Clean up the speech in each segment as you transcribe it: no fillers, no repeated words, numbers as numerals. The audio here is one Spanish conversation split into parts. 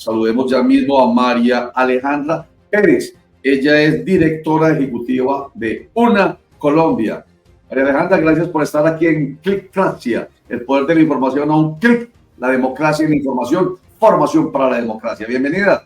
saludemos ya mismo a María Alejandra Pérez. Ella es directora ejecutiva de Una Colombia. María Alejandra, gracias por estar aquí en Clickracia, el poder de la información a un clic, la democracia en la información, formación para la democracia. Bienvenida.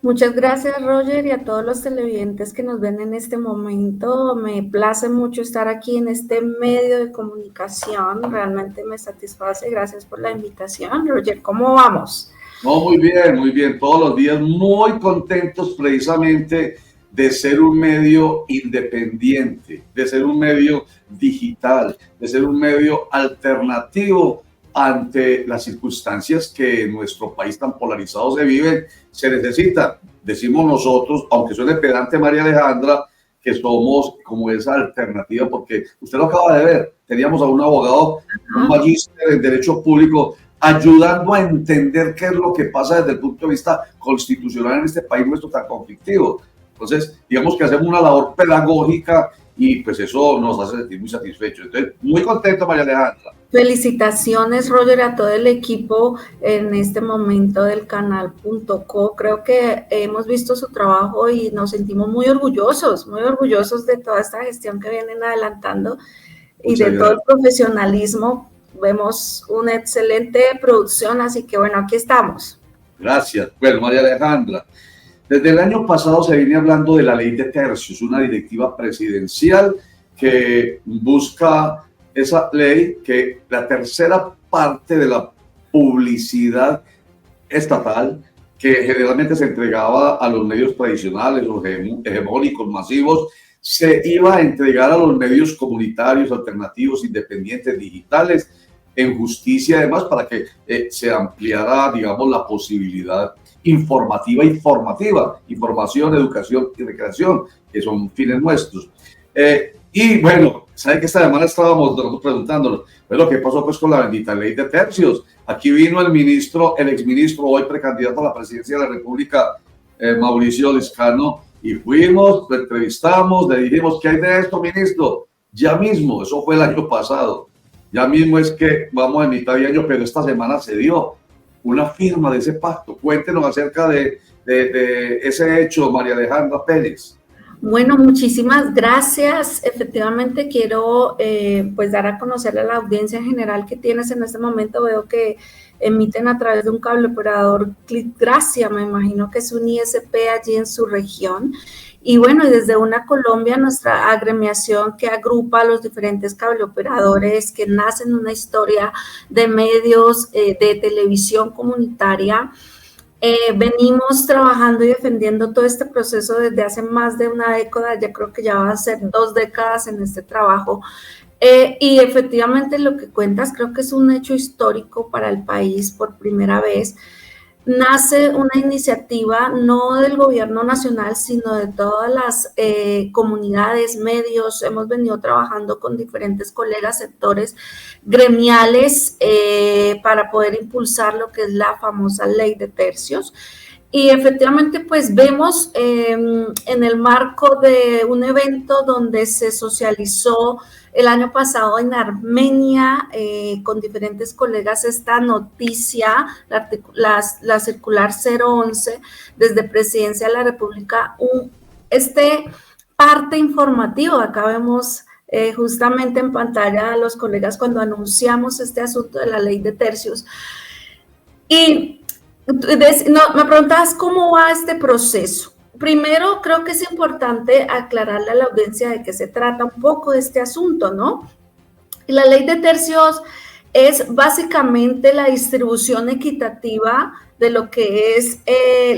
Muchas gracias, Roger, y a todos los televidentes que nos ven en este momento. Me place mucho estar aquí en este medio de comunicación. Realmente me satisface. Gracias por la invitación. Roger, ¿cómo vamos? No, muy bien. Todos los días muy contentos precisamente de ser un medio independiente, de ser un medio digital, de ser un medio alternativo ante las circunstancias que en nuestro país tan polarizado se viven. Se necesita, decimos nosotros, aunque suene pedante María Alejandra, que somos como esa alternativa, porque usted lo acaba de ver, teníamos a un abogado, un magíster en Derecho Público, ayudando a entender qué es lo que pasa desde el punto de vista constitucional en este país nuestro tan conflictivo. Entonces, digamos que hacemos una labor pedagógica y pues eso nos hace sentir muy satisfechos. Entonces, muy contento, María Alejandra. Felicitaciones, Roger, a todo el equipo en este momento del canal.co. Creo que hemos visto su trabajo y nos sentimos muy orgullosos de toda esta gestión que vienen adelantando y de todo el profesionalismo. Vemos una excelente producción, así que bueno, aquí estamos. Gracias. Bueno, María Alejandra, desde el año pasado se viene hablando de la ley de tercios, una directiva presidencial que busca esa ley que la tercera parte de la publicidad estatal que generalmente se entregaba a los medios tradicionales, los hegemónicos, masivos, se iba a entregar a los medios comunitarios, alternativos, independientes, digitales, en justicia además, para que se ampliara, digamos, la posibilidad informativa y formativa, información, educación y recreación, que son fines nuestros. Y bueno, ¿saben que esta semana estábamos preguntándonos, bueno, qué pasó pues con la bendita ley de tercios? Aquí vino el exministro, hoy precandidato a la presidencia de la República, Mauricio Liscano, y fuimos, lo entrevistamos, le dijimos, ¿qué hay de esto, ministro? Ya mismo, eso fue el año pasado, ya mismo es que vamos a mitad de año, pero esta semana se dio una firma de ese pacto. Cuéntenos acerca de ese hecho, María Alejandra Pérez. Bueno, muchísimas gracias. Efectivamente, quiero pues dar a conocer a la audiencia en general que tienes en este momento. Veo que emiten a través de un cable operador Clickracia, me imagino que es un ISP allí en su región. Y bueno, y desde Una Colombia, nuestra agremiación que agrupa a los diferentes cableoperadores que nacen una historia de medios de televisión comunitaria. Venimos trabajando y defendiendo todo este proceso desde hace más de una década, ya creo que ya va a ser 2 décadas en este trabajo. Y efectivamente lo que cuentas creo que es un hecho histórico para el país. Por primera vez nace una iniciativa no del gobierno nacional, sino de todas las comunidades, medios. Hemos venido trabajando con diferentes colegas, sectores gremiales para poder impulsar lo que es la famosa ley de tercios. Y efectivamente, pues vemos en el marco de un evento donde se socializó el año pasado en Armenia con diferentes colegas esta noticia, la circular 011 desde Presidencia de la República, parte informativa. Acá vemos justamente en pantalla a los colegas cuando anunciamos este asunto de la ley de tercios. Y me preguntabas cómo va este proceso. Primero, creo que es importante aclararle a la audiencia de qué se trata un poco de este asunto, ¿no? Y la ley de tercios es básicamente la distribución equitativa de lo que es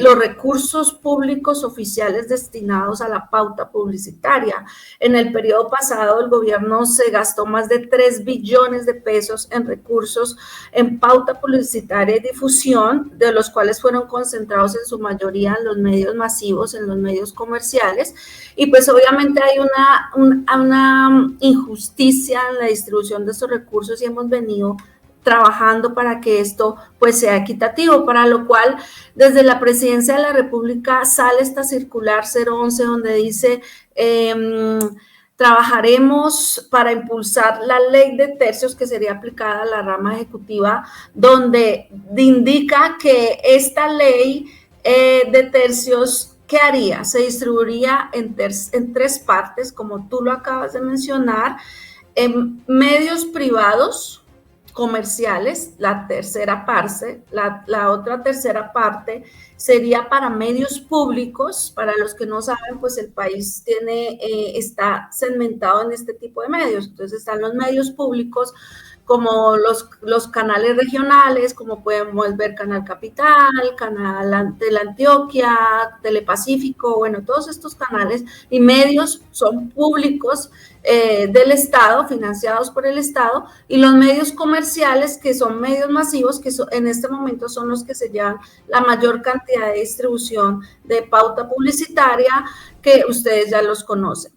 los recursos públicos oficiales destinados a la pauta publicitaria. En el periodo pasado, el gobierno se gastó más de 3 billones de pesos en recursos en pauta publicitaria y difusión, de los cuales fueron concentrados en su mayoría en los medios masivos, en los medios comerciales, y pues obviamente hay una injusticia en la distribución de esos recursos y hemos venido trabajando para que esto pues sea equitativo, para lo cual desde la Presidencia de la República sale esta circular 011 donde dice trabajaremos para impulsar la ley de tercios que sería aplicada a la rama ejecutiva, donde indica que esta ley de tercios, ¿qué haría? Se distribuiría en 3 partes, como tú lo acabas de mencionar, en medios privados, comerciales, la tercera parte, la otra tercera parte sería para medios públicos. Para los que no saben, pues el país está segmentado en este tipo de medios. Entonces están los medios públicos como los canales regionales, como podemos ver Canal Capital, Canal de la Antioquia, Telepacífico, bueno, todos estos canales y medios son públicos del Estado, financiados por el Estado, y los medios comerciales, que son medios masivos, que en este momento son los que se llevan la mayor cantidad de distribución de pauta publicitaria, que ustedes ya los conocen.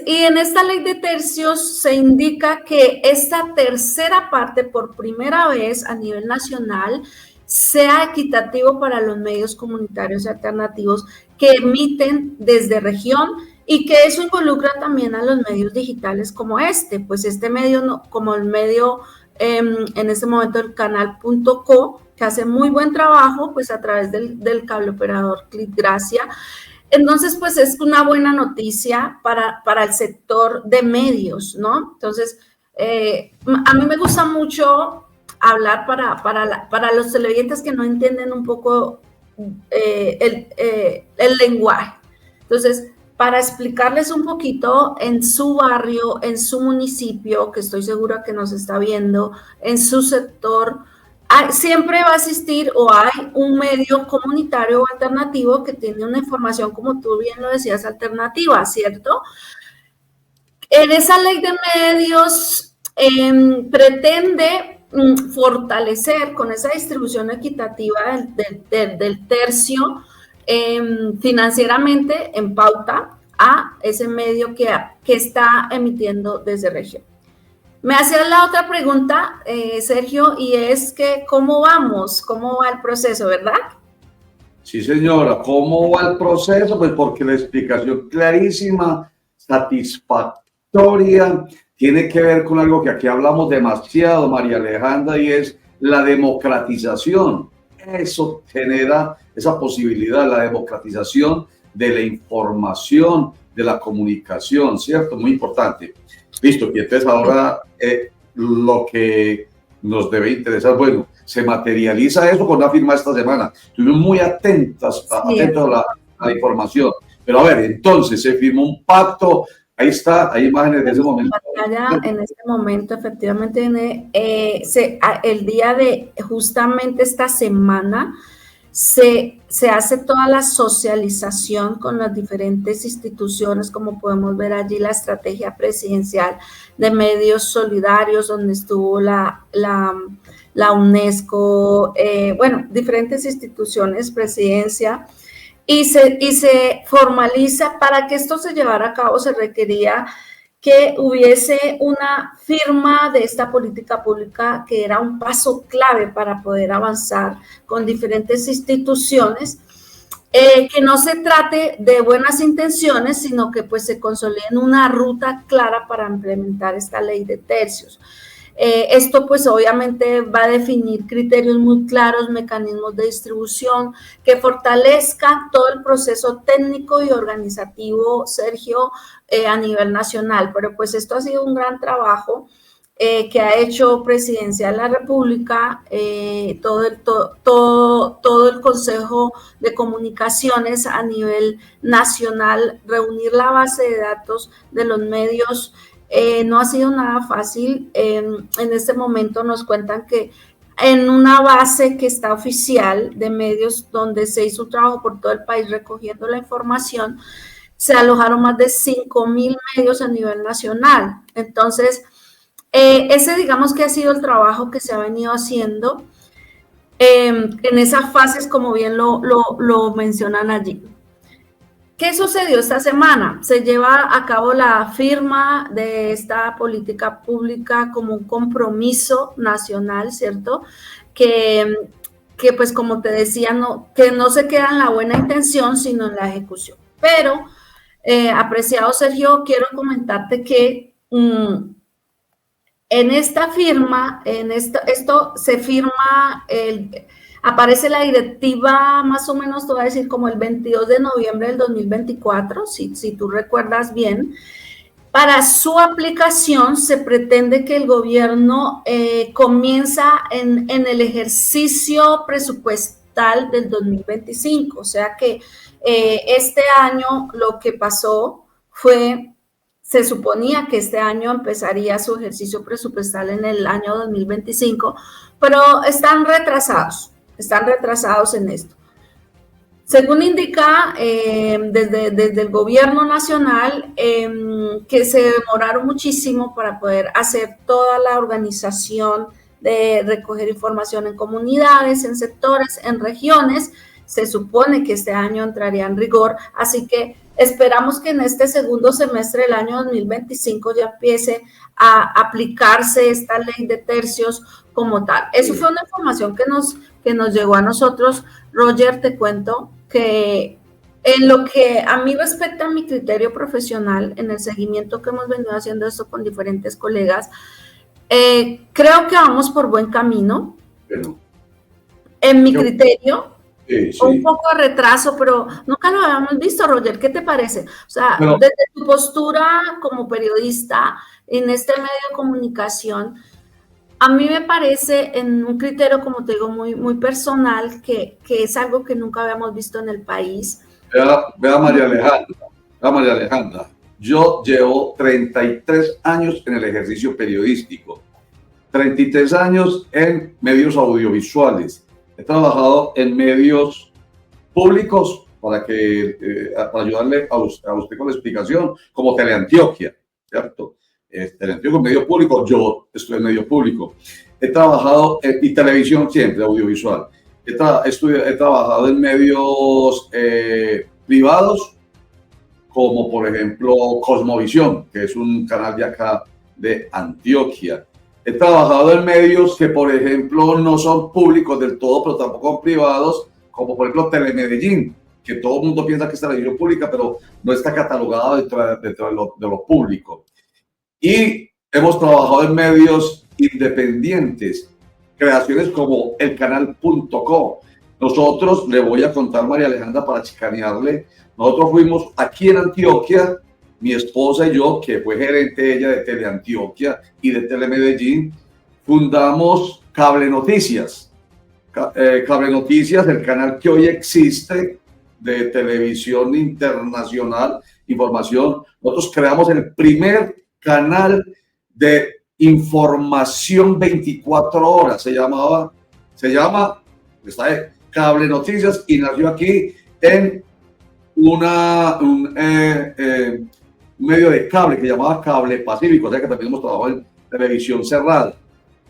Y en esta ley de tercios se indica que esta tercera parte, por primera vez a nivel nacional, sea equitativo para los medios comunitarios alternativos que emiten desde región, y que eso involucra también a los medios digitales como pues este medio, como el medio en este momento el canal.co, que hace muy buen trabajo pues a través del cable operador Clitgracia. Entonces, pues es una buena noticia para el sector de medios, ¿no? Entonces, a mí me gusta mucho hablar para los televidentes que no entienden un poco el lenguaje. Entonces, para explicarles un poquito, en su barrio, en su municipio, que estoy segura que nos está viendo, en su sector, siempre va a existir o hay un medio comunitario o alternativo que tiene una información, como tú bien lo decías, alternativa, ¿cierto? En esa ley de medios pretende fortalecer con esa distribución equitativa del tercio financieramente en pauta a ese medio que está emitiendo desde región. Me hacía la otra pregunta, Sergio, y es que ¿cómo vamos? ¿Cómo va el proceso, verdad? Sí, señora. ¿Cómo va el proceso? Pues porque la explicación clarísima, satisfactoria, tiene que ver con algo que aquí hablamos demasiado, María Alejandra, y es la democratización. Eso genera esa posibilidad, la democratización de la información, de la comunicación, ¿cierto? Muy importante. Listo, y entonces ahora lo que nos debe interesar, bueno, se materializa eso con una firma esta semana. Estuvimos muy atentos a la información. Pero a ver, entonces se firmó un pacto. Ahí está, hay imágenes de ese momento. En este momento, efectivamente, el día de justamente esta semana se hace toda la socialización con las diferentes instituciones, como podemos ver allí la estrategia presidencial de medios solidarios, donde estuvo la UNESCO, bueno, diferentes instituciones, presidencia. Y se formaliza. Para que esto se llevara a cabo se requería que hubiese una firma de esta política pública, que era un paso clave para poder avanzar con diferentes instituciones, que no se trate de buenas intenciones, sino que pues se consolide en una ruta clara para implementar esta ley de tercios. Esto pues obviamente va a definir criterios muy claros, mecanismos de distribución que fortalezcan todo el proceso técnico y organizativo, Sergio, a nivel nacional. Pero pues esto ha sido un gran trabajo que ha hecho Presidencia de la República, todo el Consejo de Comunicaciones a nivel nacional, reunir la base de datos de los medios. No ha sido nada fácil. En este momento nos cuentan que en una base que está oficial de medios, donde se hizo un trabajo por todo el país recogiendo la información, se alojaron más de 5,000 medios a nivel nacional. Entonces, ese digamos que ha sido el trabajo que se ha venido haciendo en esas fases, como bien lo mencionan allí. ¿Qué sucedió esta semana? Se lleva a cabo la firma de esta política pública como un compromiso nacional, ¿cierto? Que pues como te decía, que no se queda en la buena intención, sino en la ejecución. Pero apreciado Sergio, quiero comentarte que en esta firma, esto se firma, aparece la directiva más o menos, te voy a decir, como el 22 de noviembre del 2024, si tú recuerdas bien. Para su aplicación se pretende que el gobierno comienza en el ejercicio presupuestal del 2025, o sea que este año lo que pasó fue, se suponía que este año empezaría su ejercicio presupuestal en el año 2025, pero están retrasados en esto. Según indica desde el gobierno nacional, que se demoraron muchísimo para poder hacer toda la organización de recoger información en comunidades, en sectores, en regiones. Se supone que este año entraría en rigor, así que esperamos que en este segundo semestre del año 2025 ya empiece a aplicarse esta ley de tercios como tal. Eso fue una información que nos llegó a nosotros. Roger, te cuento que en lo que a mí respecta a mi criterio profesional, en el seguimiento que hemos venido haciendo esto con diferentes colegas, creo que vamos por buen camino. Bueno, en mi criterio, sí. Un poco de retraso, pero nunca lo habíamos visto, Roger. ¿Qué te parece? O sea, pero, desde tu postura como periodista en este medio de comunicación, a mí me parece, en un criterio, como te digo, muy personal, que es algo que nunca habíamos visto en el país. Vea María Alejandra, yo llevo 33 años en el ejercicio periodístico, 33 años en medios audiovisuales. He trabajado en medios públicos para ayudarle a usted con la explicación, como Teleantioquia, ¿cierto? Teleantioquia, medio público, yo estoy en medio público. He trabajado y televisión siempre, audiovisual. He trabajado en medios privados, como por ejemplo Cosmovisión, que es un canal de acá de Antioquia. He trabajado en medios que, por ejemplo, no son públicos del todo, pero tampoco son privados, como por ejemplo Telemedellín, que todo el mundo piensa que es televisión pública, pero no está catalogada dentro de lo público. Y hemos trabajado en medios independientes, creaciones como elcanal.co. Nosotros, le voy a contar, María Alejandra, para chicanearle, nosotros fuimos aquí en Antioquia, mi esposa y yo, que fue gerente ella de Teleantioquia y de Telemedellín, fundamos Cable Noticias. Cable Noticias, el canal que hoy existe de televisión internacional, información. Nosotros creamos el primer canal de información 24 horas. Se llama Cable Noticias y nació aquí en un medio de cable que llamaba Cable Pacífico, o sea que también hemos trabajado en televisión cerrada.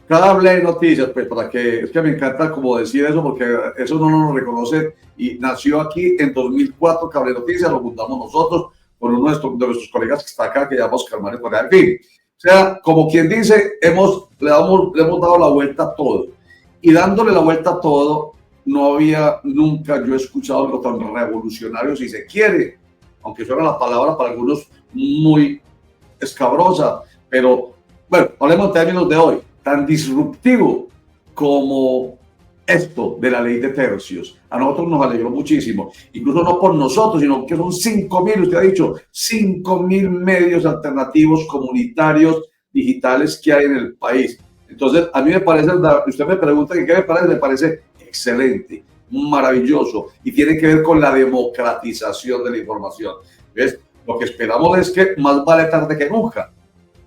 Cable Noticias, pues es que me encanta como decir eso, porque eso no nos reconoce, y nació aquí en 2004 Cable Noticias, lo fundamos nosotros con uno de nuestros colegas que está acá, que llamamos Oscar Mario Correa. En fin, o sea, como quien dice, le hemos dado la vuelta a todo, y dándole la vuelta a todo, no había nunca yo he escuchado algo tan revolucionario, si se quiere, aunque suena la palabra para algunos muy escabrosa, pero bueno, hablemos en términos de hoy, tan disruptivo como esto de la ley de tercios. A nosotros nos alegró muchísimo, incluso no por nosotros, sino que son 5.000, usted ha dicho, 5.000 medios alternativos comunitarios digitales que hay en el país. Entonces, a mí me parece, usted me pregunta qué me parece excelente, maravilloso, y tiene que ver con la democratización de la información. ¿Ves? Lo que esperamos es que más vale tarde que nunca.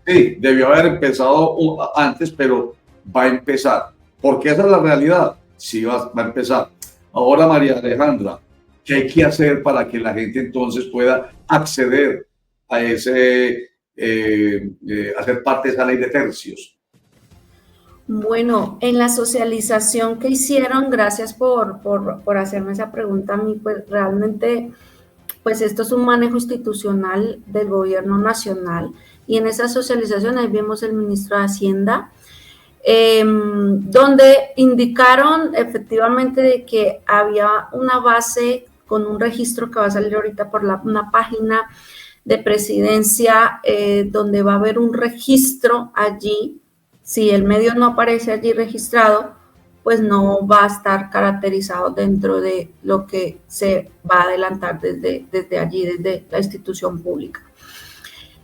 Sí, debió haber empezado antes, pero va a empezar, porque esa es la realidad. Sí, va a empezar. Ahora, María Alejandra, ¿qué hay que hacer para que la gente entonces pueda acceder a hacer parte de esa ley de tercios? Bueno, en la socialización que hicieron, gracias por hacerme esa pregunta a mí, pues realmente, pues esto es un manejo institucional del gobierno nacional, y en esa socialización ahí vimos el ministro de Hacienda, donde indicaron efectivamente de que había una base con un registro que va a salir ahorita por una página de Presidencia, donde va a haber un registro allí. Si el medio no aparece allí registrado, pues no va a estar caracterizado dentro de lo que se va a adelantar desde allí, desde la institución pública.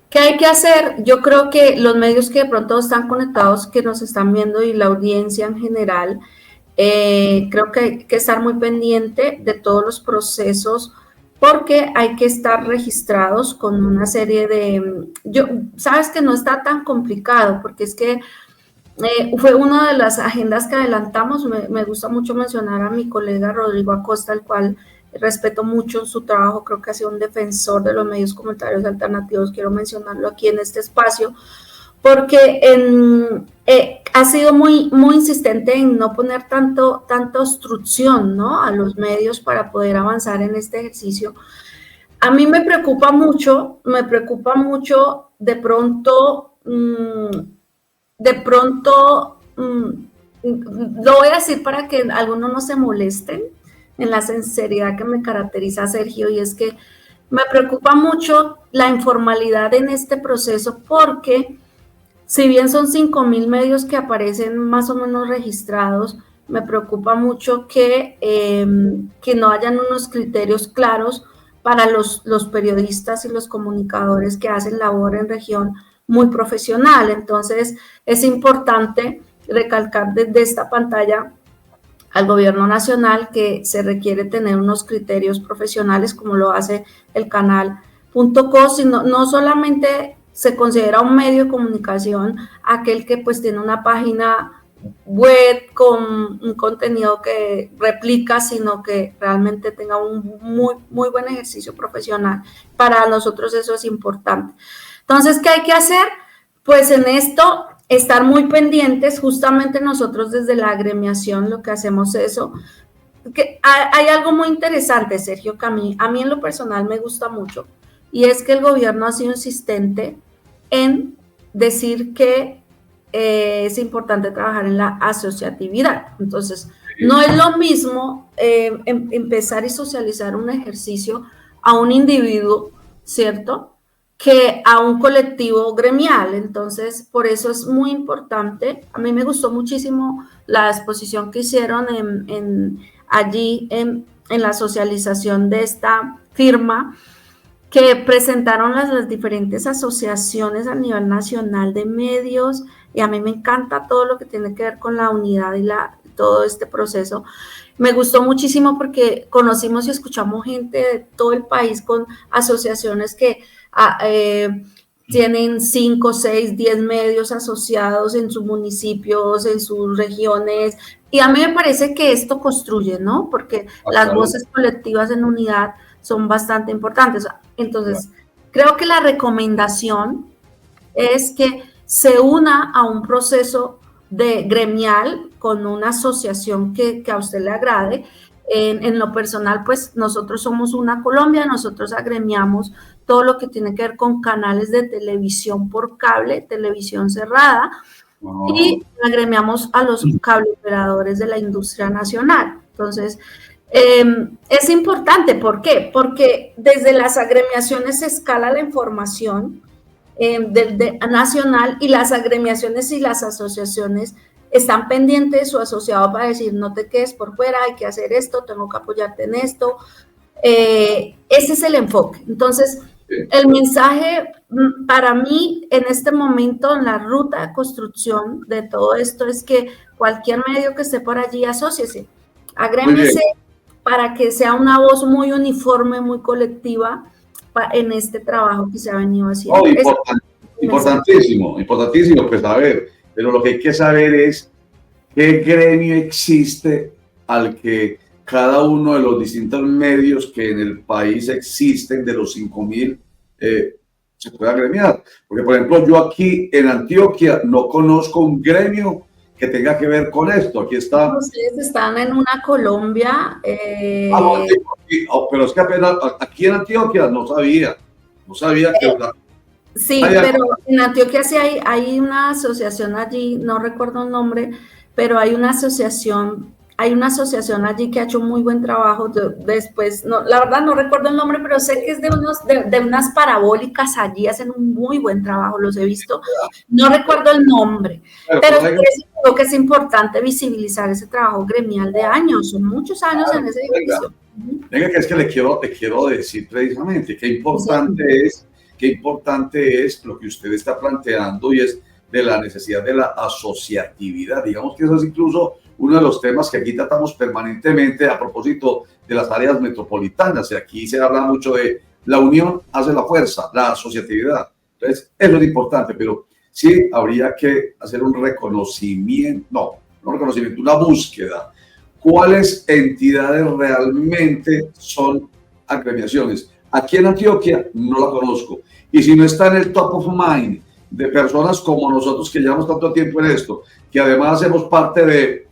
¿Qué hay que hacer? Yo creo que los medios que de pronto están conectados, que nos están viendo, y la audiencia en general, creo que hay que estar muy pendiente de todos los procesos, porque hay que estar registrados con una serie de... sabes que no está tan complicado, porque es que fue una de las agendas que adelantamos. Me gusta mucho mencionar a mi colega Rodrigo Acosta, al cual respeto mucho su trabajo, creo que ha sido un defensor de los medios comunitarios alternativos, quiero mencionarlo aquí en este espacio, porque ha sido muy insistente en no poner tanta obstrucción, ¿no?, a los medios para poder avanzar en este ejercicio. A mí me preocupa mucho de pronto, lo voy a decir para que algunos no se molesten, en la sinceridad que me caracteriza a Sergio, y es que me preocupa mucho la informalidad en este proceso, porque si bien son 5.000 medios que aparecen más o menos registrados, me preocupa mucho que no hayan unos criterios claros para los periodistas y los comunicadores que hacen labor en región muy profesional. Entonces, es importante recalcar desde esta pantalla al gobierno nacional que se requiere tener unos criterios profesionales, como lo hace el canal.co, sino no solamente se considera un medio de comunicación aquel que pues tiene una página web con un contenido que replica, sino que realmente tenga un muy buen ejercicio profesional. Para nosotros eso es importante. Entonces, ¿qué hay que hacer? Pues en esto, estar muy pendientes. Justamente nosotros desde la agremiación lo que hacemos es eso. Que hay algo muy interesante, Sergio, que a mí en lo personal me gusta mucho, y es que el gobierno ha sido insistente en decir que es importante trabajar en la asociatividad. Entonces, no es lo mismo empezar y socializar un ejercicio a un individuo, ¿cierto?, que a un colectivo gremial. Entonces, por eso es muy importante. A mí me gustó muchísimo la exposición que hicieron allí en la socialización de esta firma, que presentaron las diferentes asociaciones a nivel nacional de medios, y a mí me encanta todo lo que tiene que ver con la unidad y todo este proceso. Me gustó muchísimo porque conocimos y escuchamos gente de todo el país con asociaciones que tienen 5, 6, 10 medios asociados en sus municipios, en sus regiones, y a mí me parece que esto construye, ¿no?, porque las voces colectivas en unidad son bastante importantes. Entonces, creo que la recomendación es que se una a un proceso de gremial con una asociación que a usted le agrade. En lo personal, pues nosotros somos una Colombia, nosotros agremiamos todo lo que tiene que ver con canales de televisión por cable, televisión cerrada, y agremiamos a los cable operadores de la industria nacional. Entonces, es importante. ¿Por qué? Porque desde las agremiaciones se escala la información nacional, y las agremiaciones y las asociaciones están pendientes de su asociado para decir: no te quedes por fuera, hay que hacer esto, tengo que apoyarte en esto. Ese es el enfoque. Entonces, el mensaje para mí en este momento, en la ruta de construcción de todo esto, es que cualquier medio que esté por allí, asóciese, agrémese, para que sea una voz muy uniforme, muy colectiva en este trabajo que se ha venido haciendo. Importantísimo, pues a ver, pero lo que hay que saber es qué gremio existe al que cada uno de los distintos medios que en el país existen, de los 5.000, se puede agremiar. Porque, por ejemplo, yo aquí en Antioquia no conozco un gremio que tenga que ver con esto. Aquí está. Ustedes están en una Colombia. Pero es que apenas aquí en Antioquia no sabía que. Sí, pero en Antioquia sí hay una asociación allí, no recuerdo el nombre, pero hay una asociación hay una asociación allí que ha hecho muy buen trabajo. Después, no, la verdad no recuerdo el nombre, pero sé que es de unas parabólicas allí, hacen un muy buen trabajo, los he visto. No recuerdo el nombre, pero creo que es importante visibilizar ese trabajo gremial de años, son muchos años en ese edificio. Venga, que es que le quiero decir precisamente qué importante es lo que usted está planteando, y es de la necesidad de la asociatividad. Digamos que eso es incluso uno de los temas que aquí tratamos permanentemente a propósito de las áreas metropolitanas, y aquí se habla mucho de la unión hace la fuerza, la asociatividad. Entonces, eso es importante, pero sí habría que hacer un reconocimiento, una búsqueda. ¿Cuáles entidades realmente son agremiaciones? Aquí en Antioquia no la conozco. Y si no está en el top of mind de personas como nosotros que llevamos tanto tiempo en esto, que además hacemos parte de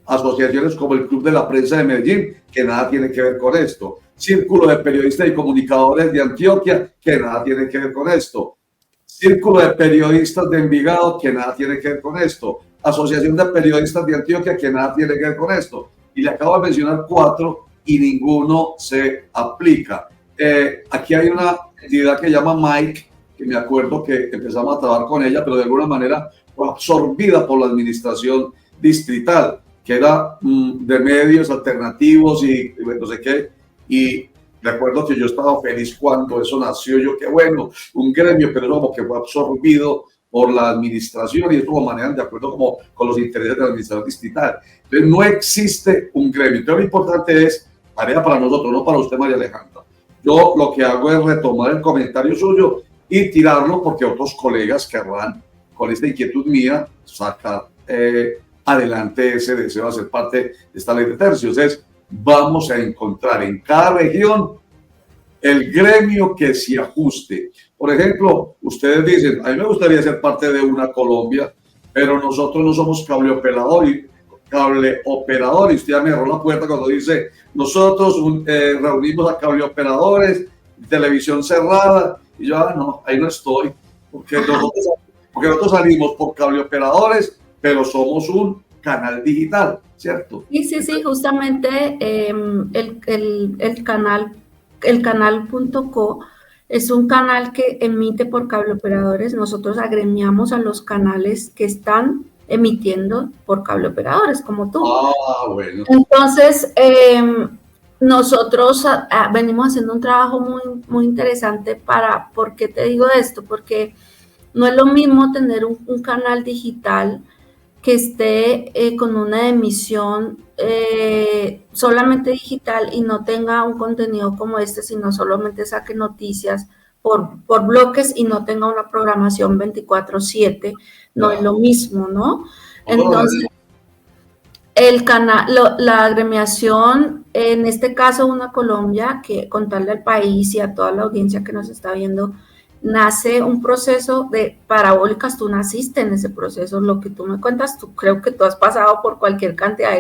asociaciones como el Club de la Prensa de Medellín, que nada tiene que ver con esto. Círculo de Periodistas y Comunicadores de Antioquia, que nada tiene que ver con esto. Círculo de Periodistas de Envigado, que nada tiene que ver con esto. Asociación de Periodistas de Antioquia, que nada tiene que ver con esto. Y le acabo de mencionar 4 y ninguno se aplica. Aquí hay una entidad que llama Mike, que me acuerdo que empezamos a trabajar con ella, pero de alguna manera fue absorbida por la administración distrital, que era de medios alternativos y no sé qué. Y recuerdo que yo estaba feliz cuando eso nació. Yo, qué bueno, un gremio, pero como que fue absorbido por la administración y estuvo manejando de acuerdo como con los intereses de la administración distrital. Entonces no existe un gremio. Entonces lo importante es tarea para nosotros, no para usted, María Alejandra. Yo lo que hago es retomar el comentario suyo y tirarlo porque otros colegas querrán, con esta inquietud mía, sacar adelante ese deseo de ser parte de esta ley de tercios. Es, vamos a encontrar en cada región el gremio que se ajuste. Por ejemplo, ustedes dicen, a mí me gustaría ser parte de una Colombia, pero nosotros no somos cableoperador, y usted ya me cerró la puerta cuando dice, nosotros reunimos a cableoperadores, televisión cerrada, y yo, no, ahí no estoy, porque nosotros salimos por cableoperadores, pero somos un canal digital, ¿cierto? Sí, justamente el canal.co es un canal que emite por cableoperadores. Nosotros agremiamos a los canales que están emitiendo por cableoperadores, como tú. Bueno. Entonces, nosotros venimos haciendo un trabajo muy, muy interesante ¿por qué te digo esto? Porque no es lo mismo tener un canal digital que esté con una emisión solamente digital y no tenga un contenido como este, sino solamente saque noticias por bloques y no tenga una programación 24/7, no es lo mismo, ¿no? Entonces, el canal, la agremiación, en este caso Una Colombia, que contarle al país y a toda la audiencia que nos está viendo, nace un proceso de parabólicas. Tú naciste en ese proceso, lo que tú me cuentas, creo que tú has pasado por cualquier cantidad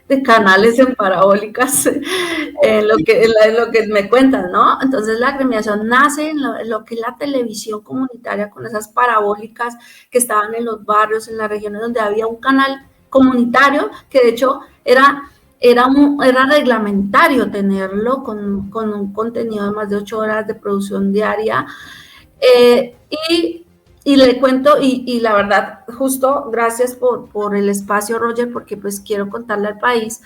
de canales en parabólicas, lo que me cuentas, ¿no? Entonces la agremiación nace en lo que es la televisión comunitaria, con esas parabólicas que estaban en los barrios, en las regiones donde había un canal comunitario, que de hecho era reglamentario tenerlo con un contenido de más de 8 horas de producción diaria. Y le cuento, y la verdad, justo gracias por el espacio, Roger, porque pues quiero contarle al país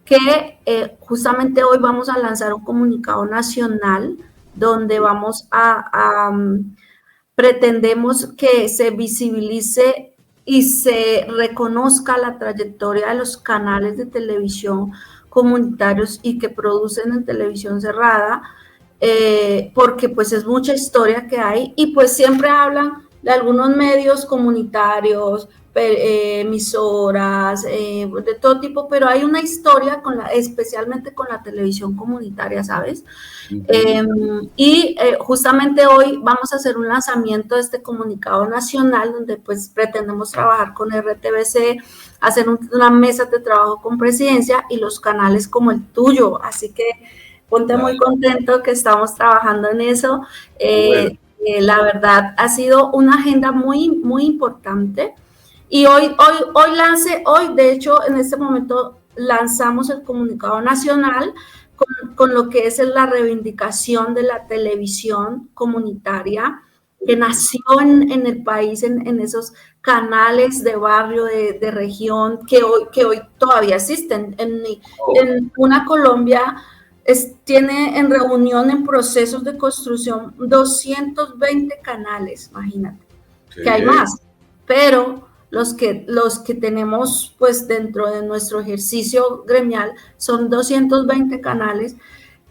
que justamente hoy vamos a lanzar un comunicado nacional donde pretendemos que se visibilice y se reconozca la trayectoria de los canales de televisión comunitarios y que producen en televisión cerrada, porque pues es mucha historia que hay y pues siempre hablan de algunos medios comunitarios, emisoras, de todo tipo, pero hay una historia especialmente con la televisión comunitaria, ¿sabes? Justamente hoy vamos a hacer un lanzamiento de este comunicado nacional donde pues pretendemos trabajar con RTBC, hacer una mesa de trabajo con Presidencia y los canales como el tuyo, así que ponte muy contento que estamos trabajando en eso. La verdad ha sido una agenda muy, muy importante Y hoy, de hecho, en este momento lanzamos el comunicado nacional con lo que es la reivindicación de la televisión comunitaria que nació en el país, en esos canales de barrio, de región, que hoy todavía existen. En una Colombia tiene en reunión, en procesos de construcción, 220 canales, imagínate, que hay más, pero los que tenemos pues dentro de nuestro ejercicio gremial son 220 canales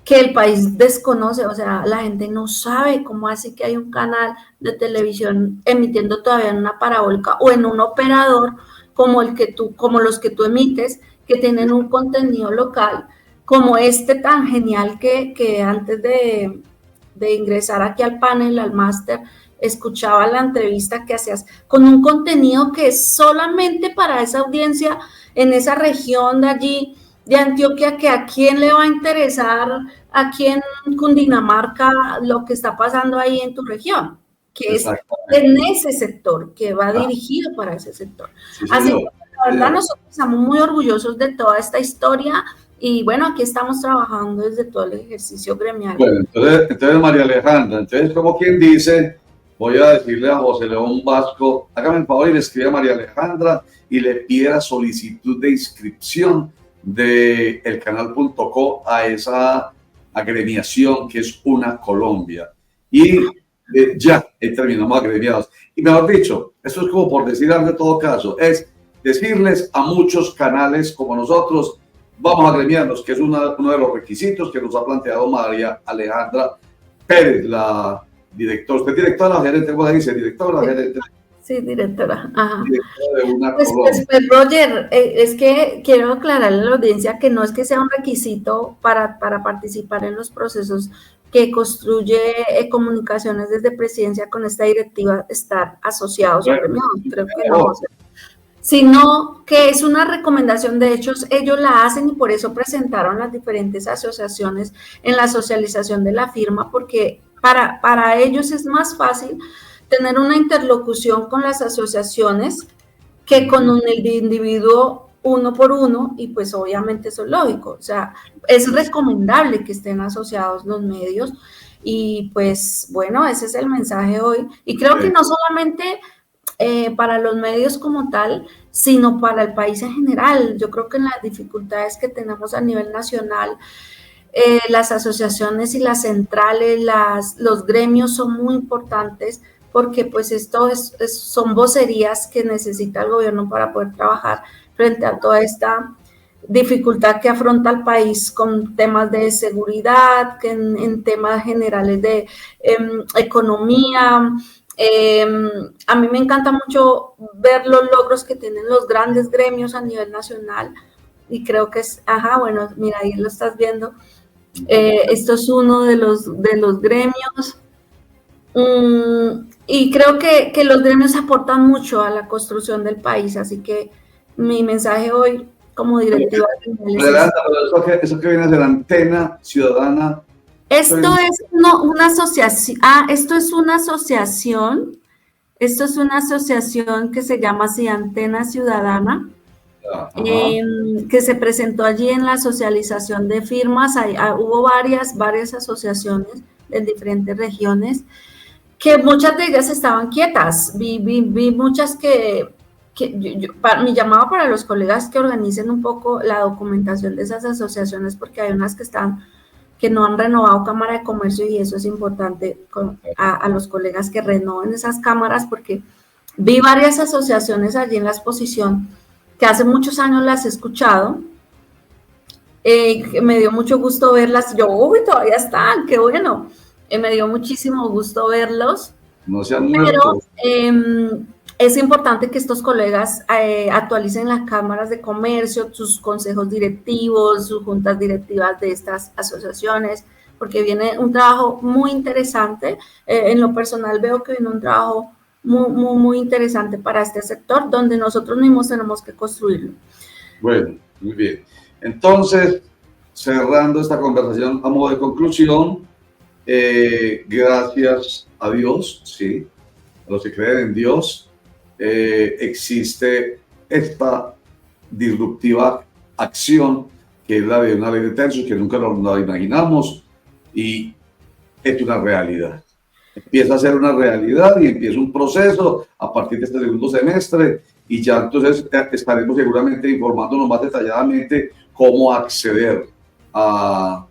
que el país desconoce, o sea, la gente no sabe cómo así que hay un canal de televisión emitiendo todavía en una parabólica o en un operador como los que tú emites, que tienen un contenido local como este tan genial que antes de ingresar aquí al panel, al máster, escuchaba la entrevista que hacías con un contenido que es solamente para esa audiencia en esa región de allí, de Antioquia, que a quién le va a interesar, aquí en Cundinamarca, lo que está pasando ahí en tu región, que es en ese sector, que va dirigido para ese sector. Sí, así que, la verdad, nosotros estamos muy orgullosos de toda esta historia y, bueno, aquí estamos trabajando desde todo el ejercicio gremial. Bueno, entonces María Alejandra, entonces, como quien dice, voy a decirle a José León Vasco, hágame el favor y le escribe a María Alejandra y le pide la solicitud de inscripción de elcanal.co a esa agremiación que es Una Colombia. Y ya terminamos agremiados. Y mejor dicho, esto es como por decir algo en todo caso, es decirles a muchos canales como nosotros, vamos a agremiarnos, que es uno de los requisitos que nos ha planteado María Alejandra Pérez, la directora. ¿Usted es directora o gerente? ¿Cómo se dice? ¿Directora o gerente? Sí, directora. Ajá. Directora de Una pues, Roger, es que quiero aclararle a la audiencia que no es que sea un requisito para participar en los procesos que construye Comunicaciones desde Presidencia con esta directiva, estar asociados. Creo que no. Sino que es una recomendación. De hecho, ellos la hacen y por eso presentaron las diferentes asociaciones en la socialización de la firma, porque para ellos es más fácil tener una interlocución con las asociaciones que con el individuo uno por uno, y pues obviamente eso es lógico. O sea, es recomendable que estén asociados los medios y pues bueno, ese es el mensaje hoy. Y creo que no solamente para los medios como tal, sino para el país en general. Yo creo que en las dificultades que tenemos a nivel nacional, las asociaciones y las centrales, los gremios son muy importantes, porque pues esto son vocerías que necesita el gobierno para poder trabajar frente a toda esta dificultad que afronta el país con temas de seguridad, que en temas generales de economía. A mí me encanta mucho ver los logros que tienen los grandes gremios a nivel nacional y creo que es, bueno, mira, ahí lo estás viendo. Esto es uno de los gremios. Y creo que los gremios aportan mucho a la construcción del país, así que mi mensaje hoy como directiva es eso que viene de la Antena Ciudadana. Esto es una asociación. Esto es una asociación. Esto es una asociación que se llama así, Antena Ciudadana, que se presentó allí en la socialización de firmas. Hubo varias asociaciones de diferentes regiones, que muchas de ellas estaban quietas. Vi muchas mi llamado para los colegas que organicen un poco la documentación de esas asociaciones, porque hay unas que no han renovado Cámara de Comercio, y eso es importante a los colegas que renoven esas cámaras, porque vi varias asociaciones allí en la exposición que hace muchos años las he escuchado. Me dio mucho gusto verlas. Todavía están, qué bueno. Me dio muchísimo gusto verlos. No se han muerto. Pero es importante que estos colegas actualicen las cámaras de comercio, sus consejos directivos, sus juntas directivas de estas asociaciones, porque viene un trabajo muy interesante. En lo personal veo que viene un trabajo muy interesante para este sector, donde nosotros mismos tenemos que construirlo. Bueno, muy bien. Entonces, cerrando esta conversación a modo de conclusión, gracias a Dios, sí, a los que creen en Dios, existe esta disruptiva acción que es la de una ley de tercios que nunca nos la imaginamos y es una realidad. Empieza a ser una realidad y empieza un proceso a partir de este segundo semestre y ya entonces estaremos seguramente informándonos más detalladamente cómo acceder a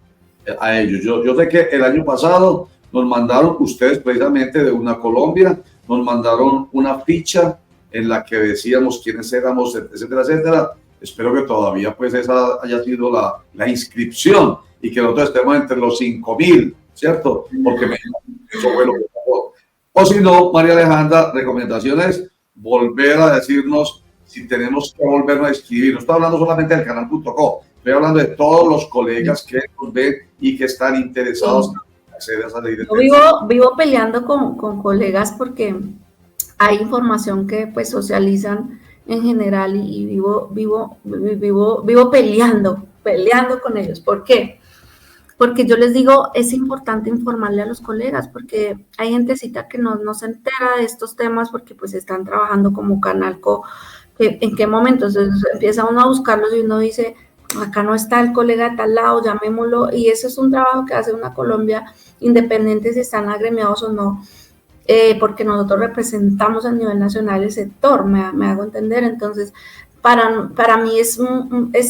ellos. Yo sé que el año pasado nos mandaron ustedes precisamente de Una Colombia, nos mandaron una ficha en la que decíamos quiénes éramos, etcétera, etcétera. Espero que todavía pues esa haya sido la inscripción y que nosotros estemos entre los 5.000, ¿cierto? Porque eso fue lo que pasó. O si no, María Alejandra, recomendaciones, volver a decirnos si tenemos que volvernos a inscribir. No estoy hablando solamente del canal.co, estoy hablando de todos los colegas que nos ven y que están interesados en acceder a esa ley de tercios. Vivo peleando con colegas porque hay información que pues socializan en general y vivo peleando con ellos. ¿Por qué? Porque yo les digo, es importante informarle a los colegas, porque hay gentecita que no se entera de estos temas porque pues están trabajando como Canalco, que en qué momento entonces empieza uno a buscarlos y uno dice, acá no está el colega de tal lado, llamémoslo, y eso es un trabajo que hace Una Colombia, independiente si están agremiados o no, porque nosotros representamos a nivel nacional el sector, me hago entender. Entonces para mí es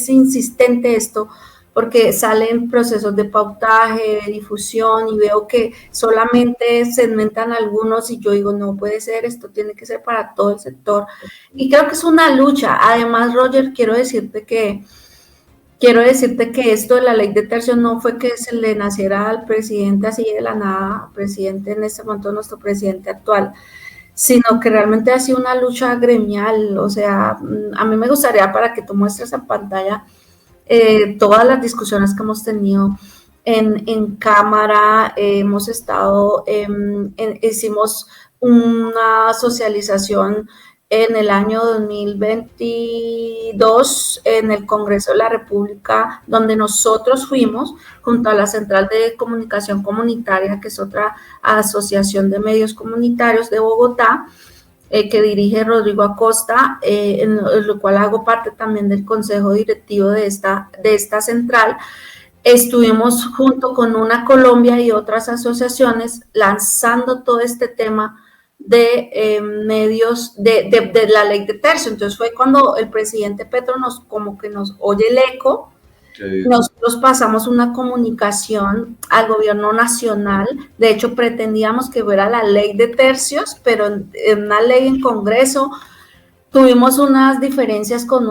insistente esto, porque salen procesos de pautaje, de difusión, y veo que solamente segmentan algunos, y yo digo, no puede ser, esto tiene que ser para todo el sector, y creo que es una lucha. Además, Roger, quiero decirte que esto de la ley de tercios no fue que se le naciera al presidente así de la nada, presidente en este momento, nuestro presidente actual, sino que realmente ha sido una lucha gremial. O sea, a mí me gustaría, para que tú muestres en pantalla todas las discusiones que hemos tenido en cámara. Hemos estado, hicimos una socialización en el año 2022 en el Congreso de la República, donde nosotros fuimos junto a la Central de Comunicación Comunitaria, que es otra asociación de medios comunitarios de Bogotá, que dirige Rodrigo Acosta, en lo cual hago parte también del consejo directivo de esta central. Estuvimos junto con Una Colombia y otras asociaciones lanzando todo este tema de medios, de la ley de tercio. Entonces fue cuando el presidente Petro nos oye el eco. Nosotros pasamos una comunicación al gobierno nacional. De hecho, pretendíamos que fuera la ley de tercios, pero en una ley en Congreso. Tuvimos unas diferencias con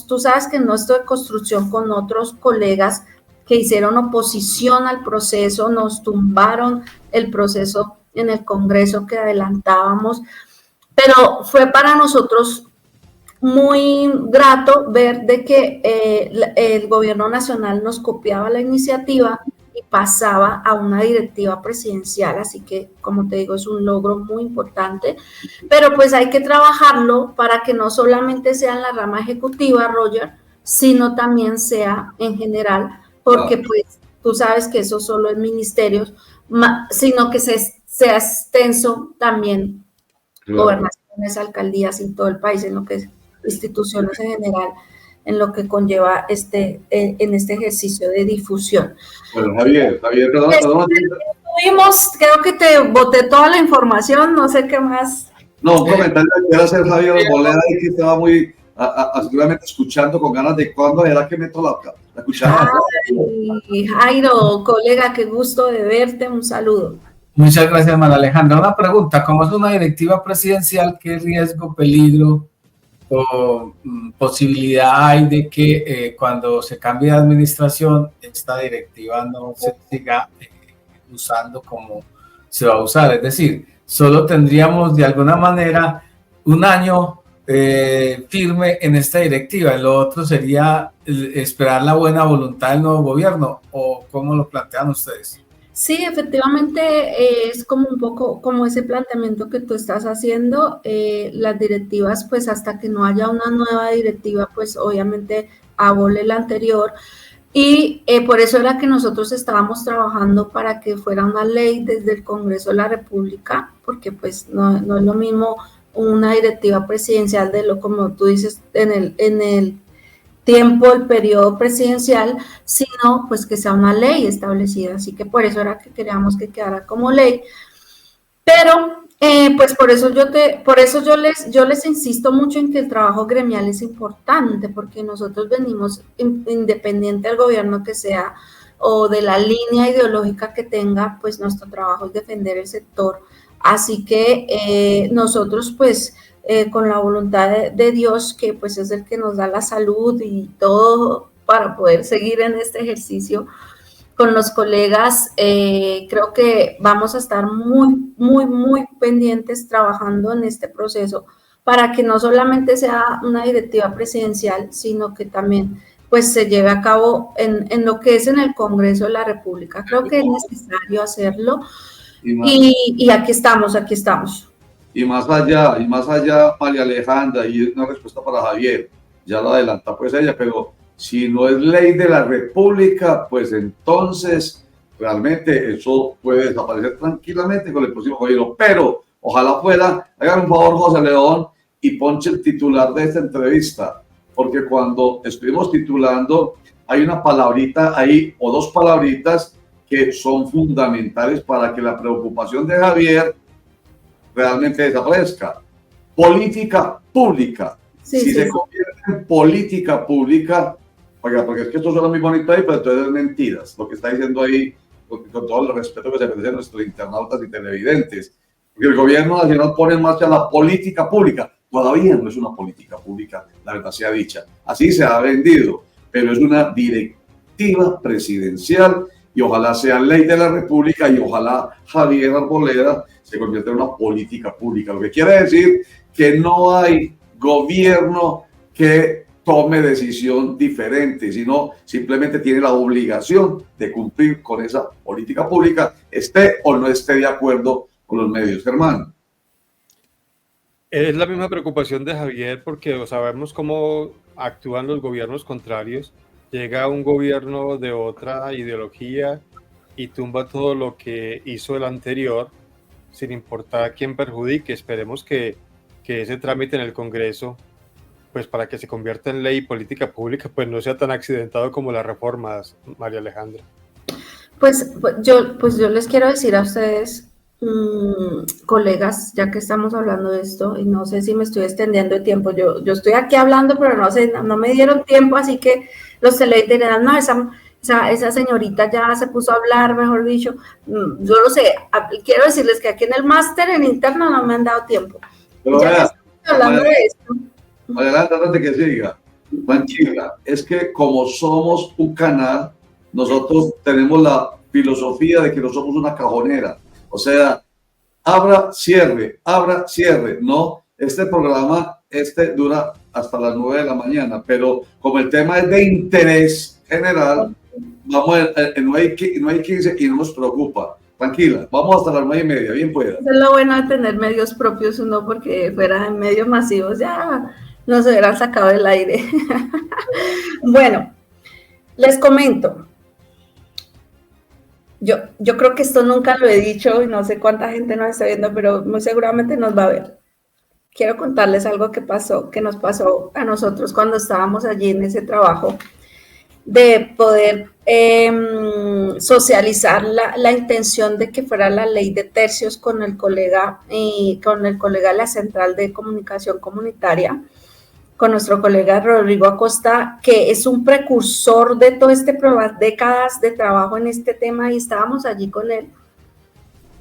tú sabes que no estoy de construcción, con otros colegas que hicieron oposición al proceso, nos tumbaron el proceso en el Congreso que adelantábamos, pero fue para nosotros muy grato ver de que el gobierno nacional nos copiaba la iniciativa y pasaba a una directiva presidencial. Así que, como te digo, es un logro muy importante, pero pues hay que trabajarlo para que no solamente sea en la rama ejecutiva, Roger, sino también sea en general, porque pues tú sabes que eso solo es ministerios, sino que sea extenso también, gobernaciones, alcaldías y todo el país, en lo que es instituciones en general, en lo que conlleva en este ejercicio de difusión. Bueno, Javier, perdón. Creo que te boté toda la información, no sé qué más. No, un comentario que quiero hacer, Javier Boleda, que estaba muy seguramente escuchando con ganas de cuándo era que meto la cuchara. Ay, Jairo, colega, qué gusto de verte, un saludo. Muchas gracias, María Alejandra. Una pregunta, ¿cómo es una directiva presidencial? ¿Qué riesgo, peligro o posibilidad hay de que cuando se cambie de administración esta directiva no se siga usando como se va a usar? Es decir, solo tendríamos de alguna manera un año firme en esta directiva, y lo otro sería esperar la buena voluntad del nuevo gobierno, ¿o cómo lo plantean ustedes? Sí, efectivamente es como un poco como ese planteamiento que tú estás haciendo. Las directivas, pues hasta que no haya una nueva directiva, pues obviamente abole la anterior, y por eso era que nosotros estábamos trabajando para que fuera una ley desde el Congreso de la República, porque pues no es lo mismo una directiva presidencial de lo, como tú dices, en el tiempo, el periodo presidencial, sino pues que sea una ley establecida. Así que por eso era que queríamos que quedara como ley. Pero pues por eso yo les insisto mucho en que el trabajo gremial es importante, porque nosotros venimos, independiente del gobierno que sea o de la línea ideológica que tenga, pues nuestro trabajo es defender el sector. Así que nosotros pues con la voluntad de Dios, que pues es el que nos da la salud y todo para poder seguir en este ejercicio, con los colegas, creo que vamos a estar muy pendientes trabajando en este proceso para que no solamente sea una directiva presidencial, sino que también pues se lleve a cabo en lo que es en el Congreso de la República. Creo que es necesario hacerlo y aquí estamos. Y más allá, María Alejandra, y una respuesta para Javier, ya lo adelanta pues ella, pero si no es ley de la República, pues entonces realmente eso puede desaparecer tranquilamente con el próximo gobierno. Pero ojalá fuera, hagan un favor, José León, y ponche el titular de esta entrevista, porque cuando estuvimos titulando hay una palabrita ahí o dos palabritas que son fundamentales para que la preocupación de Javier realmente desaparezca. Política pública. Si se convierte en política pública, porque es que esto suena muy bonito ahí, pero entonces es mentiras. Lo que está diciendo ahí, con todo el respeto que se merece a nuestros internautas y televidentes. Porque el gobierno nacional pone en marcha la política pública. Todavía no es una política pública, la verdad sea dicha. Así se ha vendido, pero es una directiva presidencial y ojalá sea ley de la República y ojalá Javier Arboleda se convierta en una política pública. Lo que quiere decir que no hay gobierno que tome decisión diferente, sino simplemente tiene la obligación de cumplir con esa política pública, esté o no esté de acuerdo con los medios. Germán. Es la misma preocupación de Javier porque sabemos cómo actúan los gobiernos contrarios. Llega un gobierno de otra ideología y tumba todo lo que hizo el anterior, sin importar a quién perjudique. Esperemos que ese trámite en el Congreso, pues para que se convierta en ley y política pública, pues no sea tan accidentado como las reformas, María Alejandra. Pues yo les quiero decir a ustedes, colegas, ya que estamos hablando de esto, y no sé si me estoy extendiendo de tiempo, yo estoy aquí hablando, pero no sé, no me dieron tiempo, así que los televidentes, no, esa señorita ya se puso a hablar, mejor dicho, yo lo sé, quiero decirles que aquí en el máster en interno no me han dado tiempo. Pero ya que estamos hablando de esto. Adelante, antes de que siga, tranquila, es que como somos un canal, nosotros tenemos la filosofía de que no somos una cajonera. O sea, abra, cierre, no, este programa, dura hasta las 9 de la mañana, pero como el tema es de interés general, vamos en 9:15 y no nos preocupa. Tranquila, vamos hasta las 9:30, bien pueda. Eso es lo bueno de tener medios propios, no porque fueran medios masivos, ya nos hubieran sacado del aire. Bueno, les comento. Yo creo que esto nunca lo he dicho y no sé cuánta gente nos está viendo, pero muy seguramente nos va a ver. Quiero contarles algo que nos pasó a nosotros cuando estábamos allí en ese trabajo de poder socializar la intención de que fuera la ley de tercios con el colega de la Central de Comunicación Comunitaria, con nuestro colega Rodrigo Acosta, que es un precursor de todo décadas de trabajo en este tema, y estábamos allí con él.